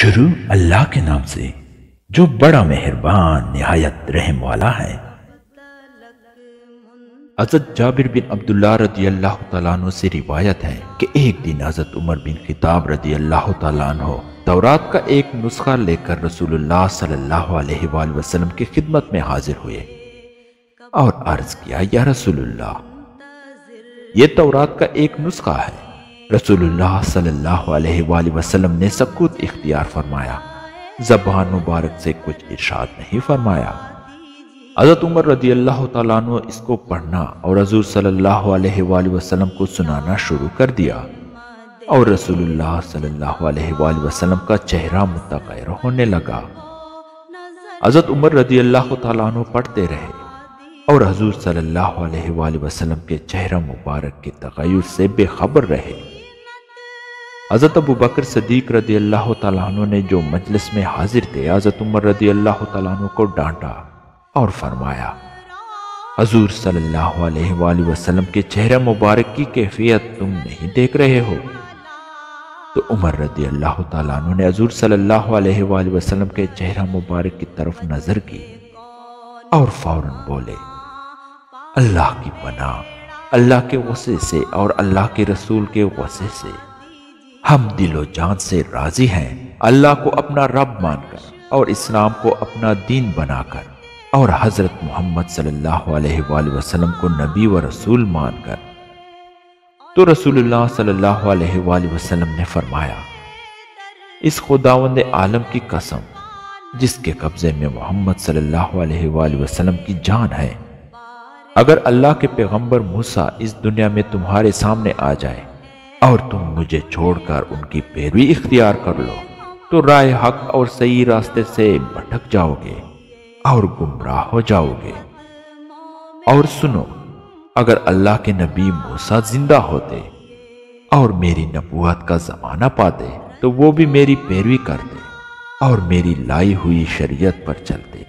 شروع اللہ کے نام سے جو بڑا مہربان نہایت رحم والا ہے۔ حضرت جابر بن عبداللہ رضی اللہ تعالیٰ عنہ سے روایت ہے کہ ایک دن حضرت عمر بن خطاب رضی اللہ تعالیٰ عنہ تورات کا ایک نسخہ لے کر رسول اللہ صلی اللہ علیہ وآلہ وسلم کی خدمت میں حاضر ہوئے اور عرض کیا، یا رسول اللہ، یہ تورات کا ایک نسخہ ہے۔ رسول اللہ صلی اللہ علیہ وآلہ وسلم نے سکوت اختیار فرمایا، زبان مبارک سے کچھ ارشاد نہیں فرمایا۔ حضرت عمر رضی اللہ تعالیٰ عنہ اس کو پڑھنا اور حضور صلی اللہ علیہ وآلہ وسلم کو سنانا شروع کر دیا، اور رسول اللہ صلی اللہ علیہ وآلہ وسلم کا چہرہ متغیر ہونے لگا۔ حضرت عمر رضی اللہ تعالیٰ عنہ پڑھتے رہے اور حضور صلی اللہ علیہ وآلہ وسلم کے چہرہ مبارک کے تغیر سے بے خبر رہے۔ حضرت ابو بکر صدیق رضی اللہ تعالیٰ عنہ نے جو مجلس میں حاضر تھے، حضرت عمر رضی اللہ تعالیٰ عنہ کو ڈانٹا اور فرمایا، حضور صلی اللہ علیہ وآلہ وسلم کے چہرہ مبارک کی کیفیت تم نہیں دیکھ رہے ہو؟ تو عمر رضی اللہ تعالیٰ عنہ نے حضور صلی اللہ علیہ وآلہ وسلم کے چہرہ مبارک کی طرف نظر کی اور فوراً بولے، اللہ کی پناہ اللہ کے غصے سے اور اللہ کے رسول کے غصے سے، ہم دل و جان سے راضی ہیں اللہ کو اپنا رب مان کر اور اسلام کو اپنا دین بنا کر اور حضرت محمد صلی اللہ علیہ وآلہ وسلم کو نبی و رسول مان کر۔ تو رسول اللہ صلی اللہ علیہ وآلہ وسلم نے فرمایا، اس خداوند عالم کی قسم جس کے قبضے میں محمد صلی اللہ علیہ وآلہ وسلم کی جان ہے، اگر اللہ کے پیغمبر موسیٰ اس دنیا میں تمہارے سامنے آ جائے اور تم مجھے چھوڑ کر ان کی پیروی اختیار کر لو تو راہ حق اور صحیح راستے سے بھٹک جاؤ گے اور گمراہ ہو جاؤ گے۔ اور سنو، اگر اللہ کے نبی موسیٰ زندہ ہوتے اور میری نبوت کا زمانہ پاتے تو وہ بھی میری پیروی کرتے اور میری لائی ہوئی شریعت پر چلتے۔